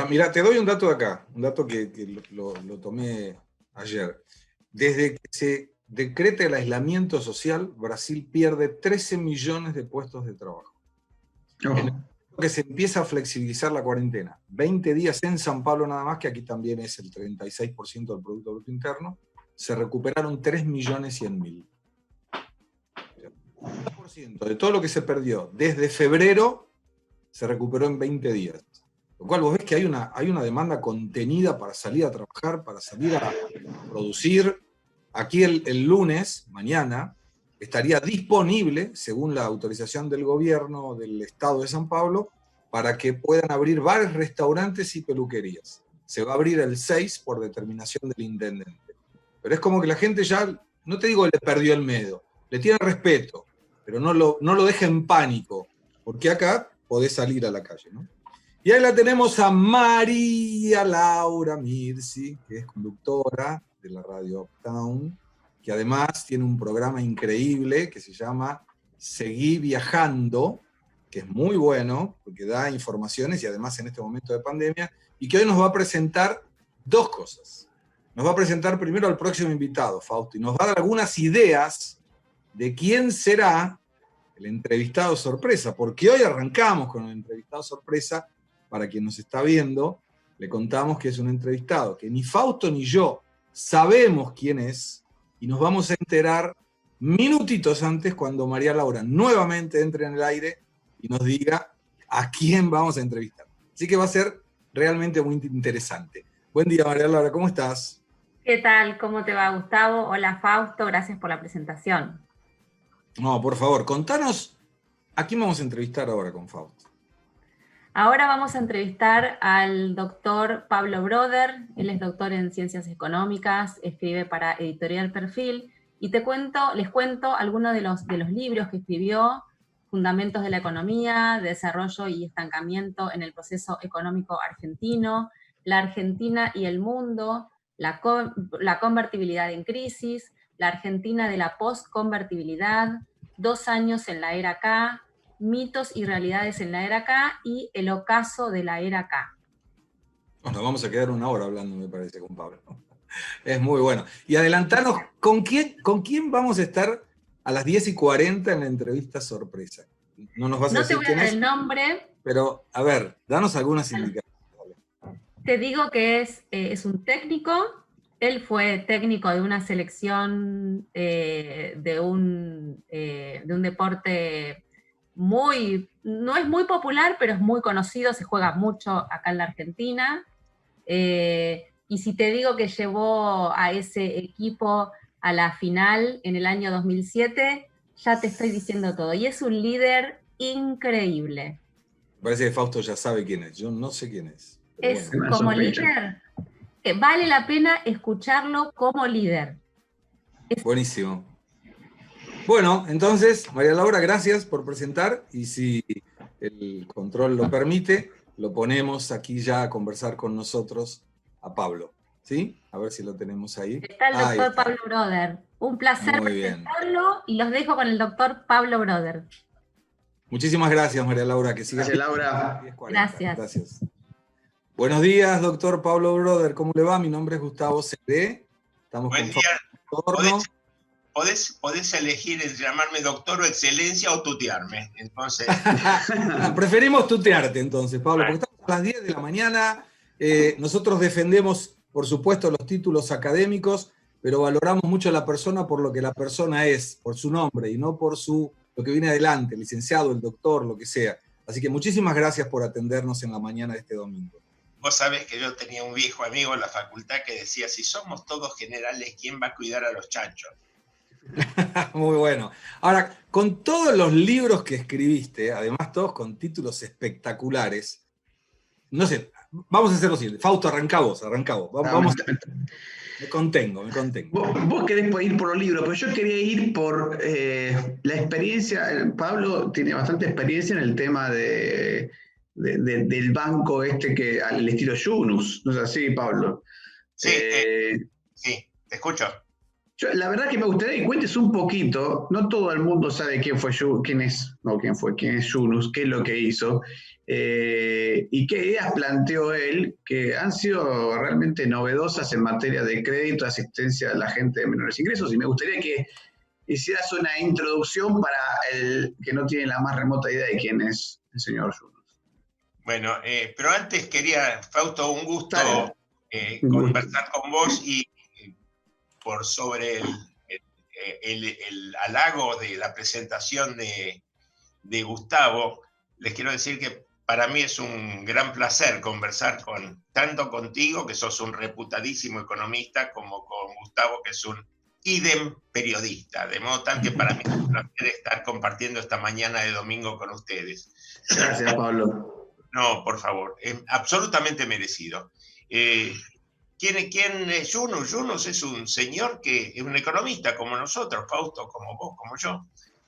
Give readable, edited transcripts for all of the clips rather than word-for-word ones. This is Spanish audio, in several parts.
Bueno, mira, te doy un dato de acá, un dato que lo tomé ayer. Desde que se decreta el aislamiento social, Brasil pierde 13 millones de puestos de trabajo. En el momento que se empieza a flexibilizar la cuarentena, 20 días en San Pablo nada más, que aquí también es el 36% del Producto Bruto Interno, se recuperaron 3.100.000. El 50% de todo lo que se perdió desde febrero se recuperó en 20 días. Lo cual vos ves que hay una demanda contenida para salir a trabajar, para salir a producir. Aquí el lunes, mañana, estaría disponible, según la autorización del gobierno del estado de San Pablo, para que puedan abrir bares, restaurantes y peluquerías. Se va a abrir el 6 por determinación del intendente. Pero es como que la gente ya, no te digo le perdió el miedo, le tiene respeto, pero no lo deja en pánico, porque acá podés salir a la calle, ¿no? Y ahí la tenemos a María Laura Mirsi, que es conductora de la radio Uptown, que además tiene un programa increíble que se llama Seguí Viajando, que es muy bueno, porque da informaciones y además en este momento de pandemia, y que hoy nos va a presentar dos cosas. Nos va a presentar primero al próximo invitado, Fausto, y nos va a dar algunas ideas de quién será el entrevistado sorpresa, porque hoy arrancamos con el entrevistado sorpresa. Para quien nos está viendo, le contamos que es un entrevistado que ni Fausto ni yo sabemos quién es, y nos vamos a enterar minutitos antes cuando María Laura nuevamente entre en el aire y nos diga a quién vamos a entrevistar. Así que va a ser realmente muy interesante. Buen día, María Laura, ¿cómo estás? ¿Qué tal? ¿Cómo te va, Gustavo? Hola, Fausto, gracias por la presentación. No, por favor, contanos a quién vamos a entrevistar ahora con Fausto. Ahora vamos a entrevistar al doctor Pablo Broder. Él es doctor en Ciencias Económicas, escribe para Editorial Perfil, y les cuento algunos de los libros que escribió: Fundamentos de la Economía, Desarrollo y Estancamiento en el Proceso Económico Argentino, La Argentina y el Mundo, la convertibilidad en crisis, La Argentina de la postconvertibilidad, 2 años en la era K, Mitos y realidades en la era K y El ocaso de la era K. Bueno, vamos a quedar una hora hablando, me parece, con Pablo. Es muy bueno. Y adelantanos, ¿con quién vamos a estar a las 10:40 en la entrevista sorpresa? No nos vas a decir quién es. No te voy a dar el nombre. Pero, a ver, danos algunas indicaciones. Te digo que es un técnico. Él fue técnico de una selección de un deporte no es muy popular, pero es muy conocido, se juega mucho acá en la Argentina. Y si te digo que llevó a ese equipo a la final en el año 2007, ya te estoy diciendo todo. Y es un líder increíble. Parece que Fausto ya sabe quién es. Yo no sé quién es. Es bueno, como líder, vale la pena escucharlo como líder. Buenísimo. Bueno, entonces, María Laura, gracias por presentar, y si el control lo permite, lo ponemos aquí ya a conversar con nosotros a Pablo, ¿sí? A ver si lo tenemos ahí. Está el doctor Pablo Broder. Un placer presentarlo, y los dejo con el doctor Pablo Broder. Muchísimas gracias, María Laura. Que sigas. Gracias, Laura. Gracias. Buenos días, doctor Pablo Broder. ¿Cómo le va? Mi nombre es Gustavo Cedé. Estamos Buen día. Podés elegir entre llamarme doctor o excelencia o tutearme. Entonces. Preferimos tutearte entonces, Pablo, porque estamos a las 10 de la mañana. Nosotros defendemos, por supuesto, los títulos académicos, pero valoramos mucho a la persona por lo que la persona es, por su nombre, y no por lo que viene adelante, el licenciado, el doctor, lo que sea. Así que muchísimas gracias por atendernos en la mañana de este domingo. Vos sabés que yo tenía un viejo amigo en la facultad que decía: si somos todos generales, ¿quién va a cuidar a los chanchos? Muy bueno. Ahora, con todos los libros que escribiste, además todos con títulos espectaculares, no sé, vamos a hacer lo siguiente. Fausto, arrancá vos. Vamos. Me contengo. Vos querés ir por los libros, pero yo quería ir por la experiencia. Pablo tiene bastante experiencia en el tema del banco que al estilo Yunus. ¿No es así, Pablo? Sí, sí, te escucho. La verdad que me gustaría que cuentes un poquito, no todo el mundo sabe quién es Yunus, qué es lo que hizo, y qué ideas planteó él, que han sido realmente novedosas en materia de crédito, asistencia a la gente de menores ingresos, y me gustaría que hicieras una introducción para el que no tiene la más remota idea de quién es el señor Yunus. Bueno, pero antes quería, Fausto, un gusto conversar con vos y por sobre el halago de la presentación de Gustavo, les quiero decir que para mí es un gran placer conversar tanto contigo, que sos un reputadísimo economista, como con Gustavo, que es un idem periodista, de modo tal que para mí es un placer estar compartiendo esta mañana de domingo con ustedes. Gracias, Pablo. No, por favor, es absolutamente merecido. ¿Quién es Yunus? Yunus es un señor que es un economista como nosotros, Fausto, como vos, como yo,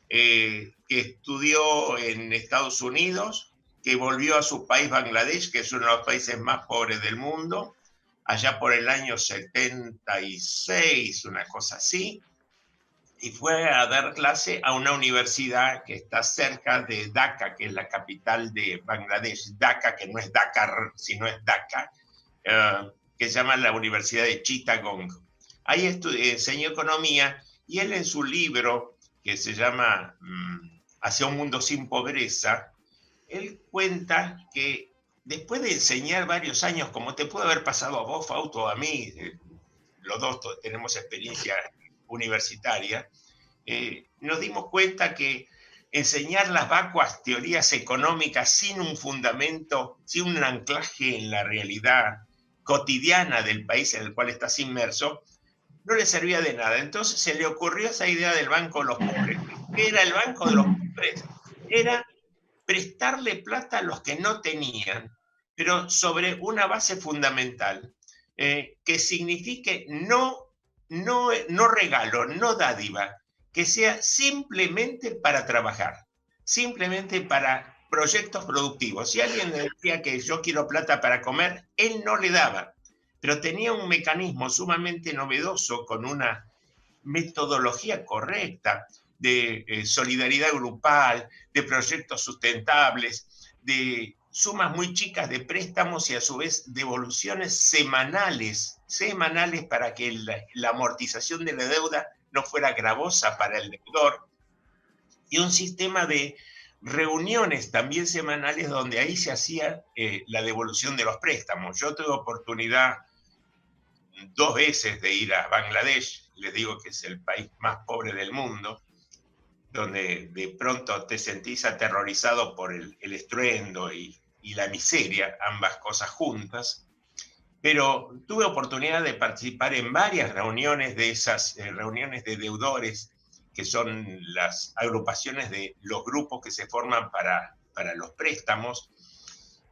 que estudió en Estados Unidos, que volvió a su país, Bangladesh, que es uno de los países más pobres del mundo, allá por el año 76, una cosa así, y fue a dar clase a una universidad que está cerca de Dhaka, que es la capital de Bangladesh. Dhaka, que no es Dakar, sino es Dhaka, que se llama la Universidad de Chittagong. Ahí enseñó economía, y él en su libro, que se llama Hacia un mundo sin pobreza, él cuenta que después de enseñar varios años, como te puede haber pasado a vos, Fausto, a mí, los dos tenemos experiencia universitaria, nos dimos cuenta que enseñar las vacuas teorías económicas sin un fundamento, sin un anclaje en la realidad cotidiana del país en el cual estás inmerso, no le servía de nada. Entonces se le ocurrió esa idea del Banco de los Pobres. ¿Qué era el Banco de los Pobres? Era prestarle plata a los que no tenían, pero sobre una base fundamental, que signifique no regalo, no dádiva, que sea simplemente para trabajar, simplemente para proyectos productivos. Si alguien le decía que yo quiero plata para comer, él no le daba, pero tenía un mecanismo sumamente novedoso con una metodología correcta de solidaridad grupal, de proyectos sustentables, de sumas muy chicas de préstamos y a su vez devoluciones semanales para que la amortización de la deuda no fuera gravosa para el deudor, y un sistema de reuniones también semanales donde ahí se hacía la devolución de los préstamos. Yo tuve oportunidad 2 veces de ir a Bangladesh, les digo que es el país más pobre del mundo, donde de pronto te sentís aterrorizado por el estruendo y la miseria, ambas cosas juntas, pero tuve oportunidad de participar en varias reuniones de esas reuniones de deudores, que son las agrupaciones de los grupos que se forman para los préstamos,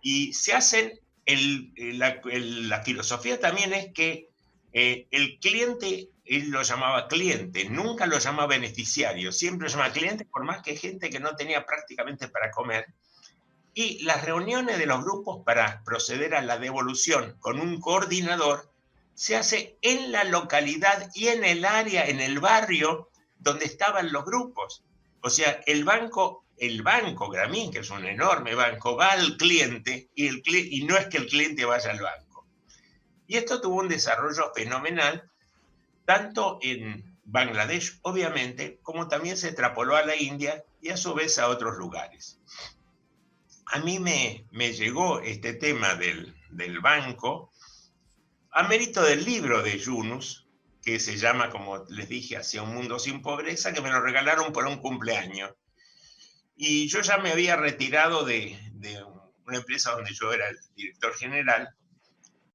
y se hacen, la filosofía también es que el cliente, él lo llamaba cliente, nunca lo llamaba beneficiario, siempre lo llamaba cliente, por más que hay gente que no tenía prácticamente para comer. Y las reuniones de los grupos para proceder a la devolución con un coordinador se hace en la localidad y en el área, en el barrio donde estaban los grupos. O sea, el banco Grameen, que es un enorme banco, va al cliente y no es que el cliente vaya al banco. Y esto tuvo un desarrollo fenomenal, tanto en Bangladesh, obviamente, como también se extrapoló a la India y a su vez a otros lugares. A mí me llegó este tema del banco a mérito del libro de Yunus, que se llama, como les dije, Hacia un mundo sin pobreza, que me lo regalaron por un cumpleaños. Y yo ya me había retirado de una empresa donde yo era el director general,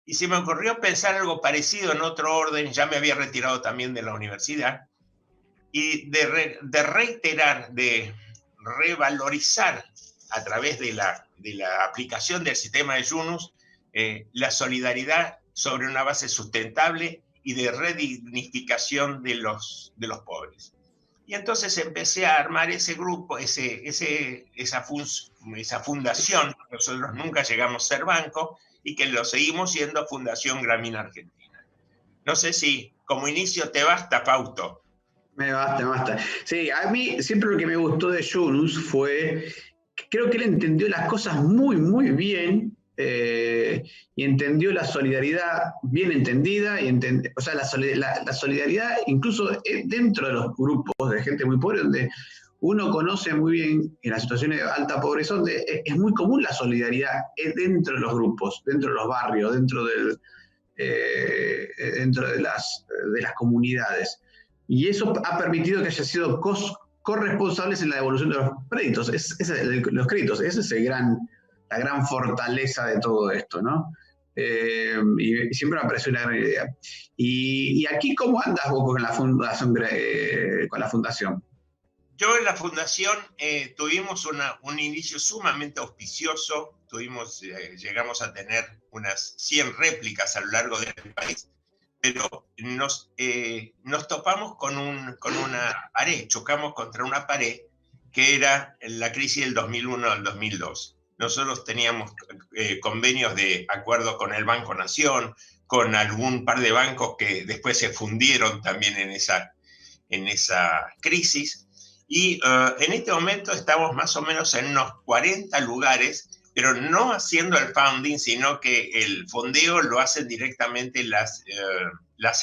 y se me ocurrió pensar algo parecido en otro orden. Ya me había retirado también de la universidad, y de reiterar, de revalorizar a través de la aplicación del sistema de Yunus la solidaridad sobre una base sustentable y de redignificación de los pobres. Y entonces empecé a armar ese grupo, esa fundación. Nosotros nunca llegamos a ser banco y que lo seguimos siendo Fundación Grameen Argentina. No sé si como inicio te basta, Fausto. Me basta, me basta. Sí, a mí siempre lo que me gustó de Yunus fue, creo que él entendió las cosas muy, muy bien, y entendió la solidaridad bien entendida, o sea, la solidaridad incluso dentro de los grupos de gente muy pobre, donde uno conoce muy bien en las situaciones de alta pobreza, donde es muy común la solidaridad dentro de los grupos, dentro de los barrios, dentro de las comunidades. Y eso ha permitido que haya sido corresponsables en la devolución de los créditos. Los créditos, esa es la gran fortaleza de todo esto, ¿no? Y siempre me pareció una gran idea. Y aquí, ¿cómo andas vos con la fundación? Yo en la fundación tuvimos un inicio sumamente auspicioso. Llegamos a tener unas 100 réplicas a lo largo del país, pero nos topamos con una pared, chocamos contra una pared que era la crisis del 2001 al 2002. Nosotros teníamos convenios de acuerdo con el Banco Nación, con algún par de bancos que después se fundieron también en esa crisis. Y en este momento estamos más o menos en unos 40 lugares, pero no haciendo el founding, sino que el fondeo lo hacen directamente las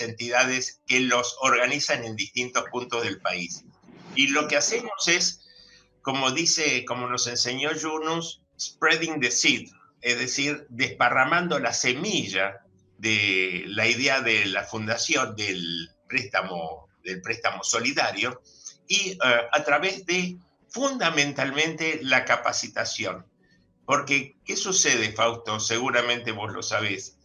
entidades que los organizan en distintos puntos del país. Y lo que hacemos es, como nos enseñó Yunus, spreading the seed, es decir, desparramando la semilla de la idea de la fundación del préstamo solidario, y a través de fundamentalmente la capacitación. Porque, ¿qué sucede, Fausto? Seguramente vos lo sabés.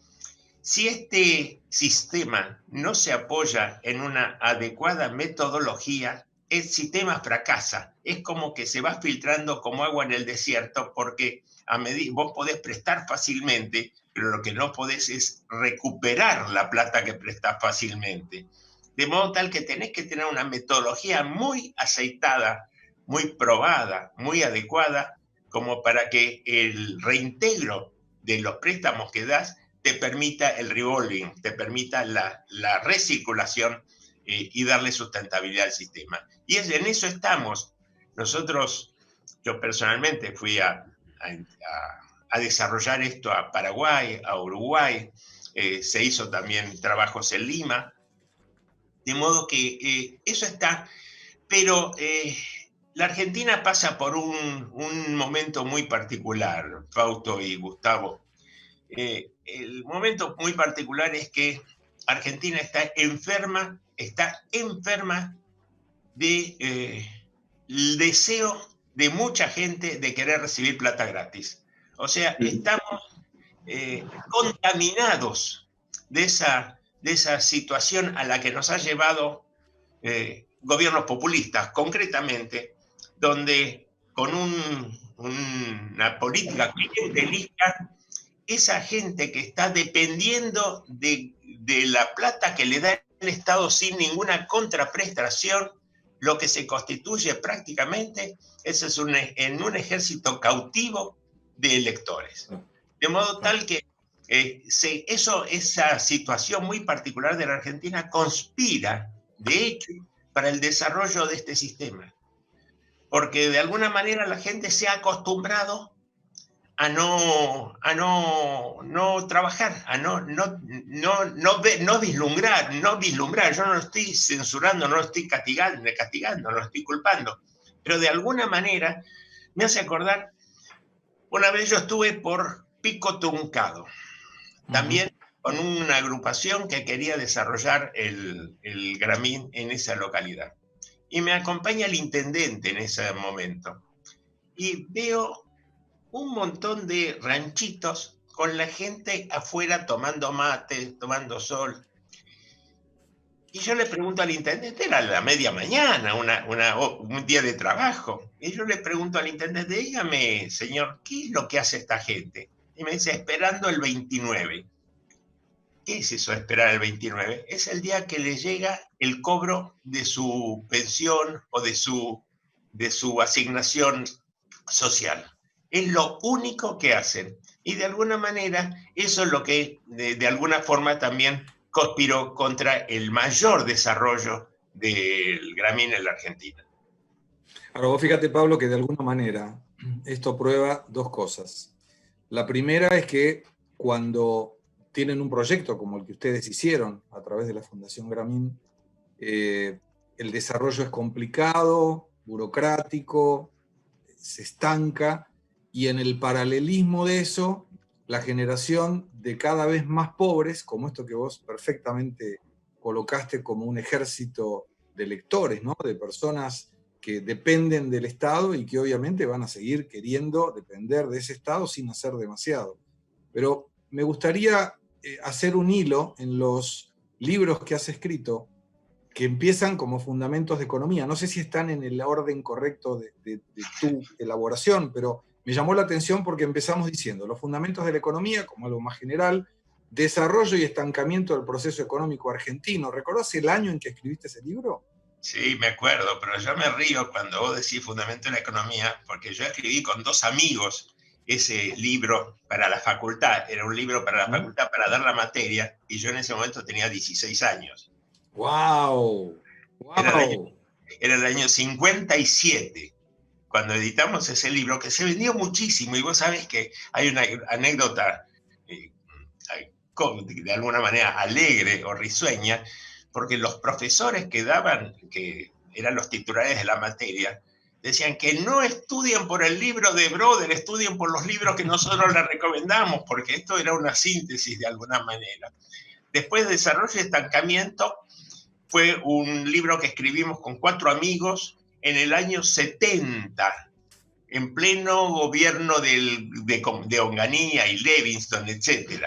Si este sistema no se apoya en una adecuada metodología, el sistema fracasa. Es como que se va filtrando como agua en el desierto, porque vos podés prestar fácilmente, pero lo que no podés es recuperar la plata que prestás fácilmente. De modo tal que tenés que tener una metodología muy aceitada, muy probada, muy adecuada, como para que el reintegro de los préstamos que das te permita el revolving, te permita la recirculación y darle sustentabilidad al sistema. Y en eso estamos. Yo personalmente fui a desarrollar esto a Paraguay, a Uruguay, se hizo también trabajos en Lima, de modo que eso está, pero la Argentina pasa por un momento muy particular, Fausto y Gustavo. El momento muy particular es que Argentina está enferma del deseo de mucha gente de querer recibir plata gratis. O sea, estamos contaminados de esa situación a la que nos ha llevado gobiernos populistas, concretamente, donde con una política clientelista, esa gente que está dependiendo de la plata que le da el Estado sin ninguna contraprestación, lo que se constituye prácticamente es en un ejército cautivo de electores. De modo tal que esa situación muy particular de la Argentina conspira, de hecho, para el desarrollo de este sistema. Porque de alguna manera la gente se ha acostumbrado a no trabajar, a no vislumbrar. Yo no lo estoy censurando, no lo estoy castigando, no lo estoy culpando. Pero de alguna manera me hace acordar, una vez yo estuve por Pico Truncado, también con una agrupación que quería desarrollar el Gramín en esa localidad. Y me acompaña el intendente en ese momento. Y veo un montón de ranchitos con la gente afuera tomando mate, tomando sol. Y yo le pregunto al intendente, era la media mañana, un día de trabajo. Y yo le pregunto al intendente, dígame, señor, ¿qué es lo que hace esta gente? Y me dice, esperando el 29. ¿Qué es eso, esperar el 29? Es el día que le llega el cobro de su pensión o de su asignación social. Es lo único que hacen. Y de alguna manera, eso es lo que de alguna forma también conspiró contra el mayor desarrollo del Grameen en la Argentina. Ahora vos fíjate, Pablo, que de alguna manera esto prueba dos cosas. La primera es que cuando tienen un proyecto como el que ustedes hicieron a través de la Fundación Grameen, el desarrollo es complicado, burocrático, se estanca, y en el paralelismo de eso, la generación de cada vez más pobres, como esto que vos perfectamente colocaste como un ejército de lectores, ¿no? De personas que dependen del Estado y que obviamente van a seguir queriendo depender de ese Estado sin hacer demasiado. Pero me gustaría hacer un hilo en los libros que has escrito que empiezan como fundamentos de economía. No sé si están en el orden correcto de tu elaboración, pero me llamó la atención porque empezamos diciendo los fundamentos de la economía como algo más general, desarrollo y estancamiento del proceso económico argentino. ¿Recordás el año en que escribiste ese libro? Sí, me acuerdo, pero yo me río cuando vos decís fundamento de la economía, porque yo escribí con 2 amigos ese libro para la facultad. Era un libro para la facultad para dar la materia, y yo en ese momento tenía 16 años. ¡Wow! ¡Wow! Era el año 57, cuando editamos ese libro, que se vendió muchísimo, y vos sabés que hay una anécdota de alguna manera alegre o risueña, porque los profesores que daban, que eran los titulares de la materia, decían que no estudien por el libro de Broder, estudien por los libros que nosotros les recomendamos, porque esto era una síntesis de alguna manera. Después de Desarrollo y Estancamiento, fue un libro que escribimos con 4 amigos en el año 70, en pleno gobierno de Onganía y Levingston, etc.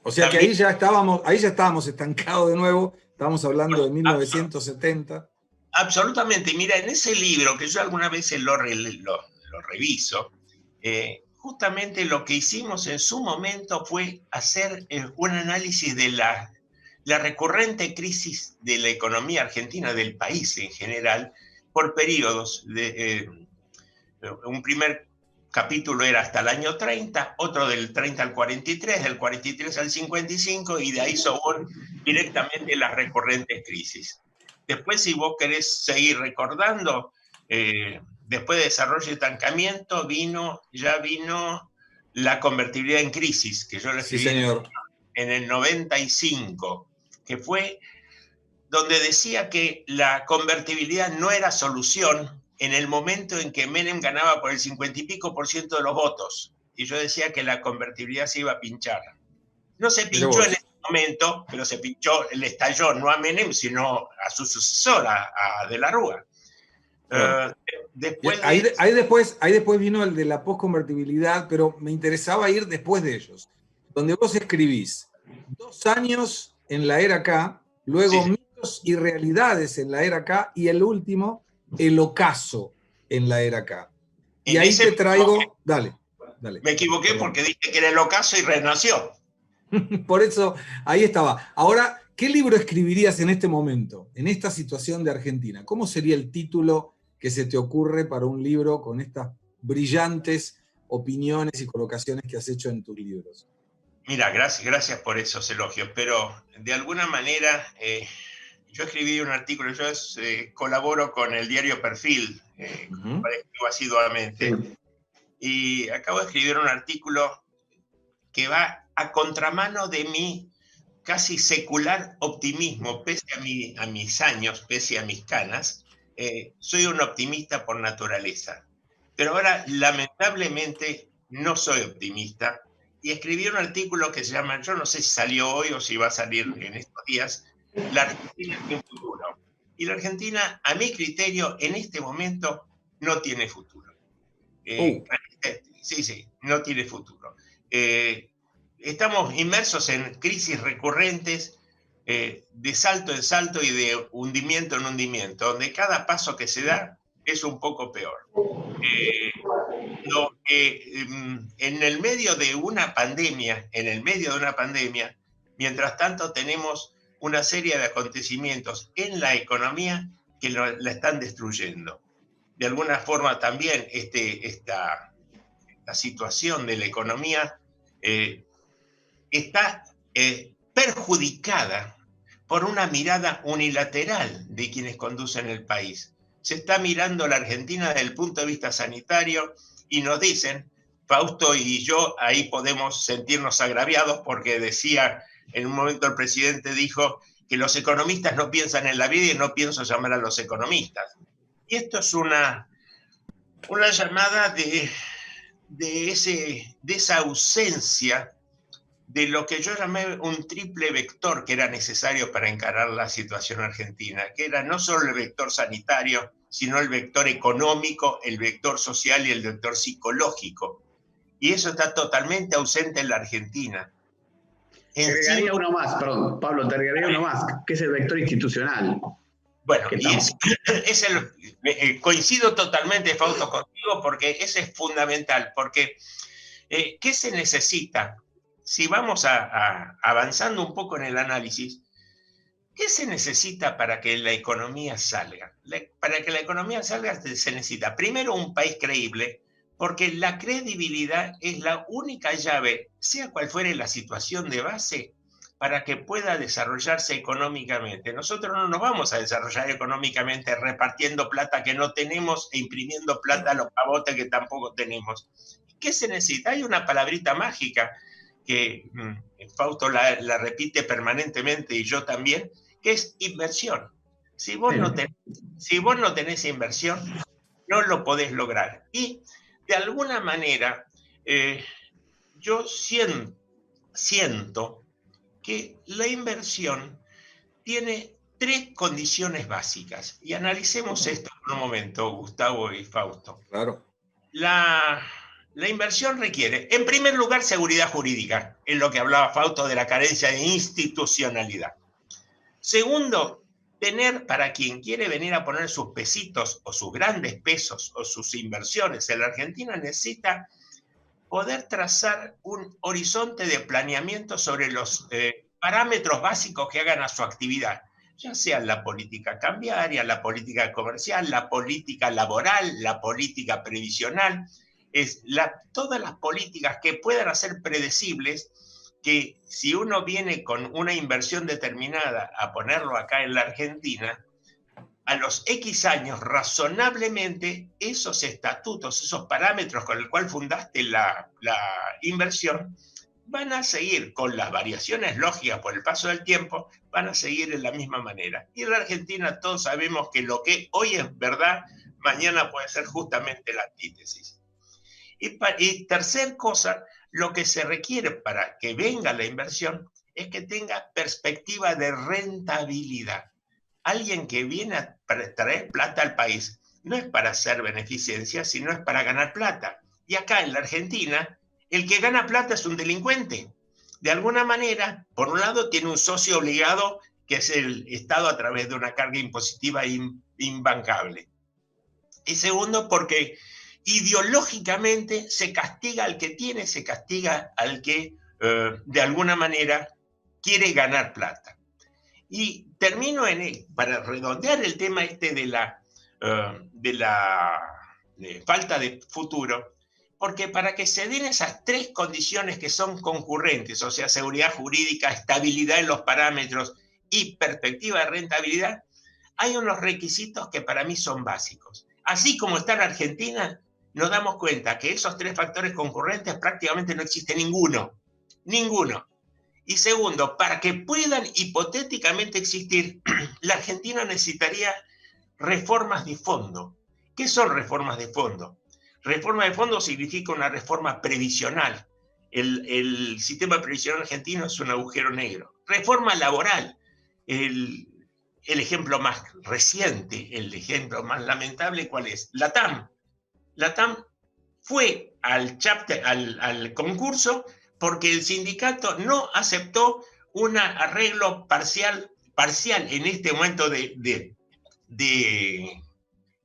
O sea también, que ahí ya estábamos estancados de nuevo, estábamos hablando de 1970. Absolutamente, mira, en ese libro, que yo algunas veces lo reviso, justamente lo que hicimos en su momento fue hacer un análisis de la recurrente crisis de la economía argentina, del país en general, por periodos. Un primer capítulo era hasta el año 30, otro del 30 al 43, del 43 al 55, y de ahí son directamente las recurrentes crisis. Después, si vos querés seguir recordando, después de Desarrollo y Estancamiento vino la convertibilidad en crisis, que yo lo escribí en el 95, que fue donde decía que la convertibilidad no era solución en el momento en que Menem ganaba por el 50 y pico % de los votos. Y yo decía que la convertibilidad se iba a pinchar. No se pinchó en ese momento, pero se pinchó, le estalló no a Menem, sino a su sucesora, a De la Rúa. Ahí después vino el de la posconvertibilidad, pero me interesaba ir después de ellos, donde vos escribís 2 años en la era K, luego mitos y realidades en la era K, y el último, el ocaso en la era K. Y ahí te traigo... Dale. Me equivoqué porque dije que era el ocaso y renació. Por eso, ahí estaba. Ahora, ¿qué libro escribirías en este momento, en esta situación de Argentina? ¿Cómo sería el título que se te ocurre para un libro con estas brillantes opiniones y colocaciones que has hecho en tus libros? Mira, gracias por esos elogios, pero de alguna manera yo escribí un artículo, yo colaboro con el diario Perfil, escribo asiduamente, y acabo de escribir un artículo que va a contramano de mi casi secular optimismo, pese a mis años, pese a mis canas. Soy un optimista por naturaleza, pero ahora lamentablemente no soy optimista, y escribí un artículo que se llama, yo no sé si salió hoy o si va a salir en estos días, La Argentina sin futuro. Y la Argentina, a mi criterio, en este momento no tiene futuro. Sí, no tiene futuro. Estamos inmersos en crisis recurrentes, de salto en salto y de hundimiento en hundimiento, donde cada paso que se da es un poco peor. En el medio de una pandemia, mientras tanto tenemos una serie de acontecimientos en la economía que la están destruyendo. De alguna forma también esta situación de la economía está perjudicada por una mirada unilateral de quienes conducen el país. Se está mirando la Argentina desde el punto de vista sanitario y nos dicen, Fausto y yo ahí podemos sentirnos agraviados porque decía, en un momento el presidente dijo que los economistas no piensan en la vida y no pienso llamar a los economistas. Y esto es una llamada de esa ausencia de lo que yo llamé un triple vector que era necesario para encarar la situación argentina, que era no solo el vector sanitario, sino el vector económico, el vector social y el vector psicológico. Y eso está totalmente ausente en la Argentina. Te agregaría uno más, perdón, Pablo, te agregaría uno más, que es el vector institucional. Bueno, y coincido totalmente, Fausto, contigo, porque ese es fundamental, porque ¿qué se necesita? Si vamos avanzando un poco en el análisis, ¿qué se necesita para que la economía salga? Para que la economía salga se necesita primero un país creíble, porque la credibilidad es la única llave, sea cual fuere la situación de base, para que pueda desarrollarse económicamente. Nosotros no nos vamos a desarrollar económicamente repartiendo plata que no tenemos e imprimiendo plata a los pavotes que tampoco tenemos. ¿Qué se necesita? Hay una palabrita mágica que Fausto la repite permanentemente y yo también, que es inversión. Si vos no tenés inversión, no lo podés lograr. Y de alguna manera, yo siento que la inversión tiene tres condiciones básicas. Y analicemos esto por un momento, Gustavo y Fausto. Claro. La inversión requiere, en primer lugar, seguridad jurídica, en lo que hablaba Fausto de la carencia de institucionalidad. Segundo, tener, para quien quiere venir a poner sus pesitos o sus grandes pesos o sus inversiones en la Argentina, necesita poder trazar un horizonte de planeamiento sobre los parámetros básicos que hagan a su actividad, ya sea la política cambiaria, la política comercial, la política laboral, la política previsional, todas las políticas que puedan hacer predecibles que si uno viene con una inversión determinada a ponerlo acá en la Argentina, a los X años, razonablemente, esos estatutos, esos parámetros con los cuales fundaste la inversión, van a seguir con las variaciones lógicas por el paso del tiempo, van a seguir en la misma manera. Y en la Argentina todos sabemos que lo que hoy es verdad, mañana puede ser justamente la antítesis. Y tercer cosa, lo que se requiere para que venga la inversión es que tenga perspectiva de rentabilidad. Alguien que viene a traer plata al país no es para hacer beneficencia, sino es para ganar plata. Y acá en la Argentina, el que gana plata es un delincuente. De alguna manera, por un lado, tiene un socio obligado, que es el Estado a través de una carga impositiva imbancable. Y segundo, porque ideológicamente se castiga al que tiene, se castiga al que de alguna manera quiere ganar plata. Y termino para redondear el tema de la falta de futuro, porque para que se den esas tres condiciones que son concurrentes, o sea, seguridad jurídica, estabilidad en los parámetros y perspectiva de rentabilidad, hay unos requisitos que para mí son básicos. Así como está en Argentina, nos damos cuenta que esos tres factores concurrentes prácticamente no existe ninguno. Y segundo, para que puedan hipotéticamente existir, la Argentina necesitaría reformas de fondo. ¿Qué son reformas de fondo? Reforma de fondo significa una reforma previsional. El sistema previsional argentino es un agujero negro. Reforma laboral. El ejemplo más reciente, el ejemplo más lamentable, ¿cuál es? La TAM. La TAM fue al concurso porque el sindicato no aceptó un arreglo parcial en este momento de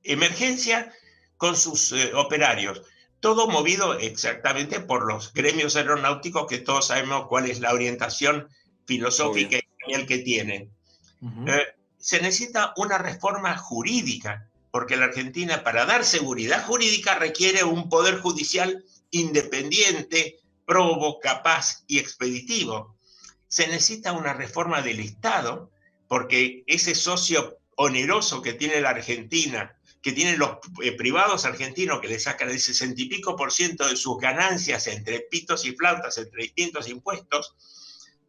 emergencia con sus operarios. Todo movido exactamente por los gremios aeronáuticos, que todos sabemos cuál es la orientación filosófica y que tienen. Se necesita una reforma jurídica, porque la Argentina, para dar seguridad jurídica, requiere un poder judicial independiente, probo, capaz y expeditivo. se necesita una reforma del Estado, porque ese socio oneroso que tiene la Argentina, que tienen los privados argentinos, que le sacan el 60 y pico % de sus ganancias entre pitos y flautas, entre distintos impuestos,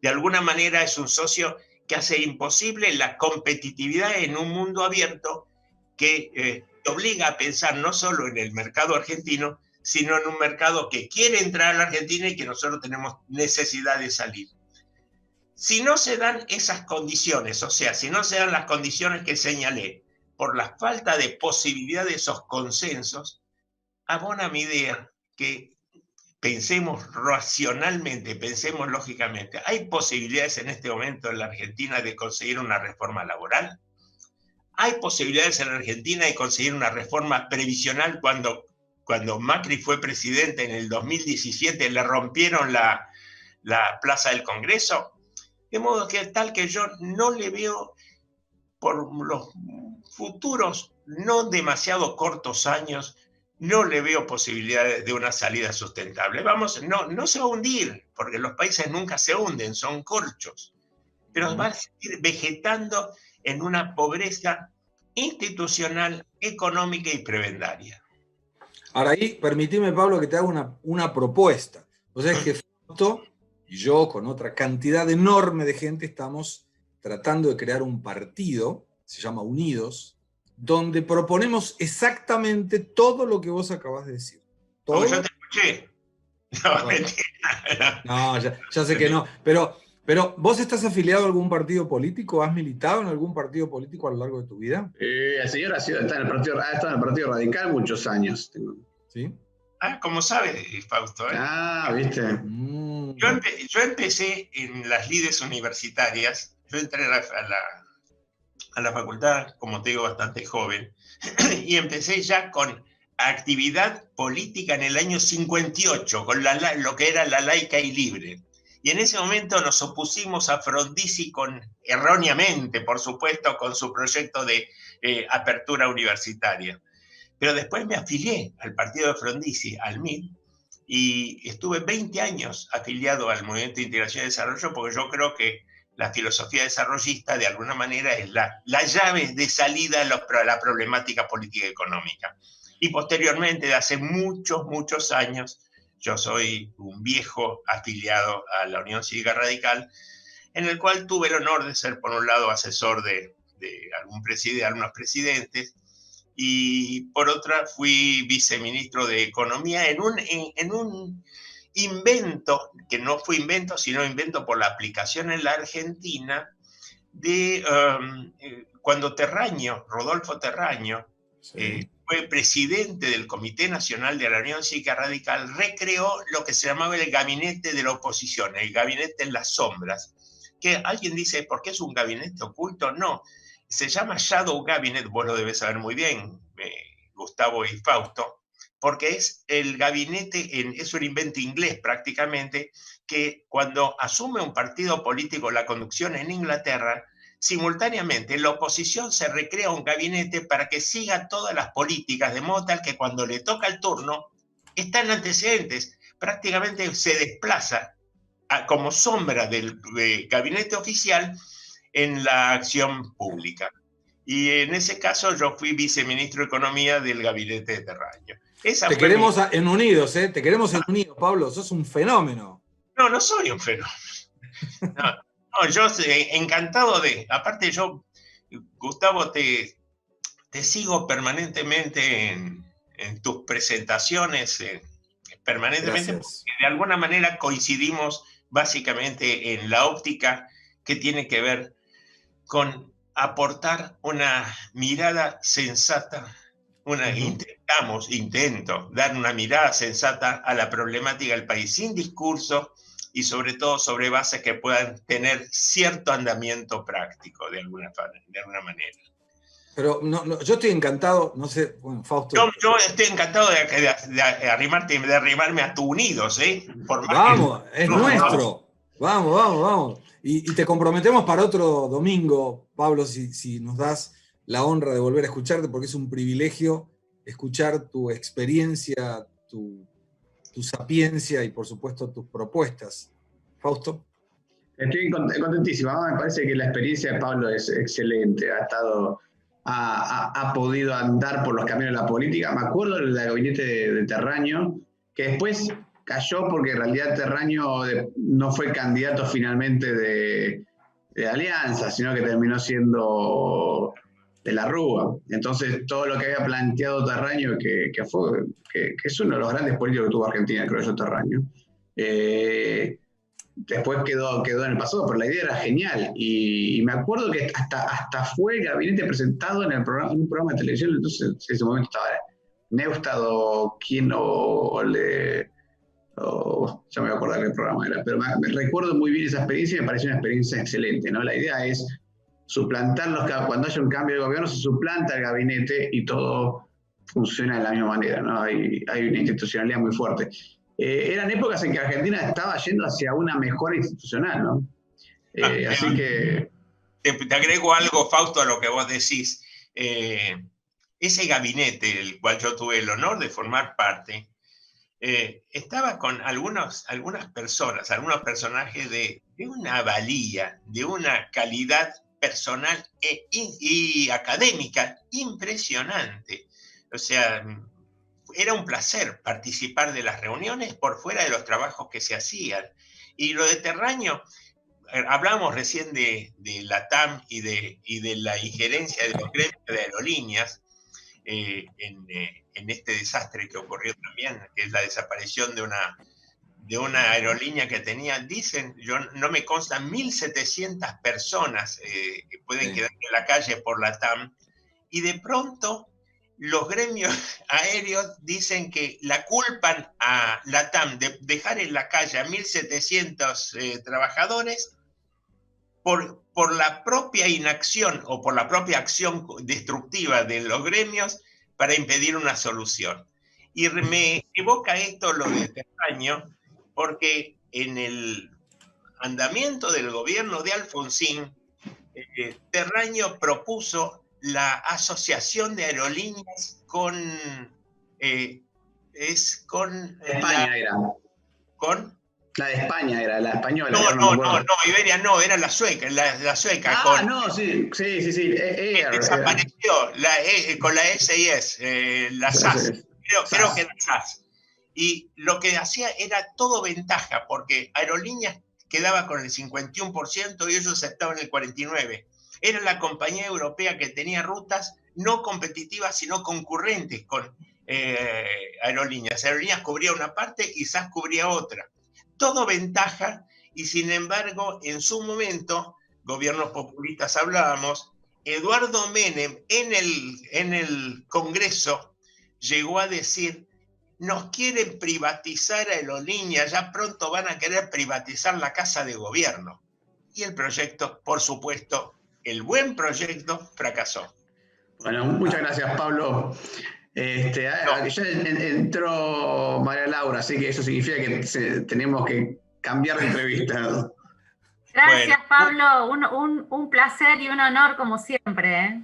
de alguna manera es un socio que hace imposible la competitividad en un mundo abierto que te obliga a pensar no solo en el mercado argentino, sino en un mercado que quiere entrar a la Argentina y que nosotros tenemos necesidad de salir. Si no se dan esas condiciones, o sea, si no se dan las condiciones que señalé, por la falta de posibilidad de esos consensos, abona mi idea que pensemos racionalmente, pensemos lógicamente. ¿Hay posibilidades en este momento en la Argentina de conseguir una reforma laboral? ¿Hay posibilidades en la Argentina de conseguir una reforma previsional cuando Macri fue presidente en el 2017 le rompieron la Plaza del Congreso? De modo que tal que yo no le veo por los futuros no demasiado cortos años, no le veo posibilidades de una salida sustentable. Vamos, no se va a hundir, porque los países nunca se hunden, son corchos, pero va a seguir vegetando en una pobreza institucional, económica y prebendaria. Ahora ahí, permitime, Pablo, que te haga una propuesta. O sea, es que Fausto y yo, con otra cantidad enorme de gente, estamos tratando de crear un partido, se llama Unidos, donde proponemos exactamente todo lo que vos acabás de decir. ¿Todo? Como yo te escuché. No, bueno, mentira. No, ya sé que no. Pero, ¿vos estás afiliado a algún partido político? ¿Has militado en algún partido político a lo largo de tu vida? El señor ha estado en el Partido Radical muchos años. ¿Sí? Como sabe, Fausto. ¿Viste? Yo empecé en las lides universitarias. Yo entré a la facultad, como te digo, bastante joven, y empecé ya con actividad política en el año 58, con lo que era la laica y libre. Y en ese momento nos opusimos a Frondizi erróneamente, por supuesto, con su proyecto de apertura universitaria. Pero después me afilié al partido de Frondizi, al MID, y estuve 20 años afiliado al Movimiento de Integración y Desarrollo, porque yo creo que la filosofía desarrollista, de alguna manera, es la llave de salida a la problemática política y económica. Y posteriormente, de hace muchos años, yo soy un viejo afiliado a la Unión Cívica Radical, en el cual tuve el honor de ser, por un lado, asesor de algunos presidentes, y por otra fui viceministro de Economía en un invento, que no fue invento, sino invento por la aplicación en la Argentina, de cuando Rodolfo Terraño, sí, fue presidente del Comité Nacional de la Unión Cívica Radical, recreó lo que se llamaba el gabinete de la oposición, el gabinete en las sombras, que alguien dice, ¿por qué es un gabinete oculto? No, se llama Shadow Cabinet, vos lo debes saber muy bien, Gustavo y Fausto, porque es el gabinete, es un invento inglés prácticamente, que cuando asume un partido político la conducción en Inglaterra, simultáneamente en la oposición se recrea un gabinete para que siga todas las políticas, de modo tal que cuando le toca el turno, está en antecedentes, prácticamente se desplaza como sombra del gabinete oficial en la acción pública. Y en ese caso yo fui viceministro de Economía del gabinete de Terraño. Te queremos en Unidos, ¿eh? Te queremos en Unidos, Pablo. Sos un fenómeno. No soy un fenómeno. No, yo encantado aparte yo, Gustavo, te sigo permanentemente en tus presentaciones, permanentemente, gracias, porque de alguna manera coincidimos básicamente en la óptica que tiene que ver con aportar una mirada sensata, intento dar una mirada sensata a la problemática del país, sin discurso y sobre todo sobre bases que puedan tener cierto andamiento práctico de alguna manera. Pero yo estoy encantado, no sé, bueno, Fausto. Yo estoy encantado de arrimarme a tu Unidos, ¿eh? Vamos, es nuestro. Vamos. Y te comprometemos para otro domingo, Pablo, si nos das la honra de volver a escucharte, porque es un privilegio escuchar tu experiencia, tu sapiencia y, por supuesto, tus propuestas. Fausto. Estoy contentísimo. Me parece que la experiencia de Pablo es excelente. Ha podido andar por los caminos de la política. Me acuerdo del gabinete de Terraño, que después cayó porque en realidad Terraño no fue candidato finalmente de Alianza, sino que terminó siendo de la Rúa. Entonces, todo lo que había planteado Terraño, que es uno de los grandes políticos que tuvo Argentina, creo yo, Terraño, después quedó en el pasado, pero la idea era genial. Y me acuerdo que hasta fue el gabinete presentado en un programa de televisión. Entonces, en ese momento estaba Neustadt o quién, ya me voy a acordar qué programa era, pero me recuerdo muy bien esa experiencia y me pareció una experiencia excelente, ¿no? La idea es suplantar cuando haya un cambio de gobierno, se suplanta el gabinete y todo funciona de la misma manera, ¿no? Hay una institucionalidad muy fuerte. Eran épocas en que Argentina estaba yendo hacia una mejora institucional, ¿no? Así que... Te agrego algo, Fausto, a lo que vos decís. Ese gabinete, del cual yo tuve el honor de formar parte, estaba con algunas personas, algunos personajes de una valía, de una calidad personal y académica impresionante. O sea, era un placer participar de las reuniones por fuera de los trabajos que se hacían. Y lo de Terraño, hablamos recién de la TAM y de la injerencia de los gremios de aerolíneas en este desastre que ocurrió también, que es la desaparición de una aerolínea que tenía, dicen, no me constan, 1.700 personas que pueden quedar en la calle por la TAM, y de pronto los gremios aéreos dicen que la culpan a la TAM de dejar en la calle a 1.700 trabajadores por la propia inacción o por la propia acción destructiva de los gremios para impedir una solución. Y me evoca esto lo de Terraño, porque en el andamiento del gobierno de Alfonsín, Terraño propuso la asociación de aerolíneas con España era. ¿Con? La de España era, la española. No, Iberia no, era la sueca. La sueca. Sí. Desapareció con la SIS, la SAS. Creo que era SAS. Y lo que hacía era todo ventaja, porque Aerolíneas quedaba con el 51% y ellos estaban el 49%. Era la compañía europea que tenía rutas no competitivas, sino concurrentes con Aerolíneas. Aerolíneas cubría una parte y SAS cubría otra. Todo ventaja, y sin embargo, en su momento, gobiernos populistas hablábamos, Eduardo Menem en el Congreso llegó a decir: nos quieren privatizar Aerolíneas, ya pronto van a querer privatizar la Casa de Gobierno. Y el proyecto, por supuesto, el buen proyecto, fracasó. Bueno, muchas gracias, Pablo. Ya entró María Laura, así que eso significa que tenemos que cambiar de entrevista. Gracias, Pablo. Un placer y un honor como siempre.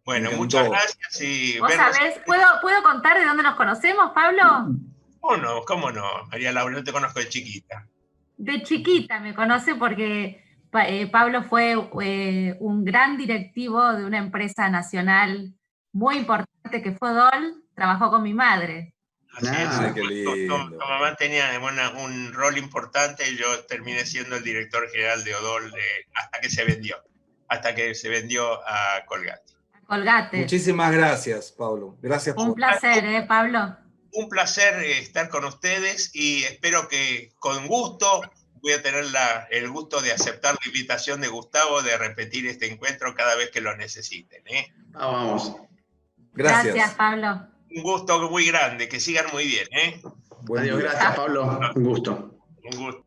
Bueno, muchas gracias. Y ¿Vos sabés? ¿Puedo contar de dónde nos conocemos, Pablo? ¿Cómo no, María Laura? No te conozco de chiquita. De chiquita me conoce porque Pablo fue un gran directivo de una empresa nacional muy importante que fue DOL, trabajó con mi madre. Así es, qué lindo. Tu mamá tenía un rol importante y yo terminé siendo el director general de Odol hasta que se vendió a Colgate. Muchísimas gracias, Pablo. Gracias. Un placer, Pablo. Un placer estar con ustedes y espero que con gusto voy a tener el gusto de aceptar la invitación de Gustavo de repetir este encuentro cada vez que lo necesiten. Vamos. Gracias, Pablo. Un gusto muy grande, que sigan muy bien. Adiós, gracias, Pablo. Un gusto. Un gusto.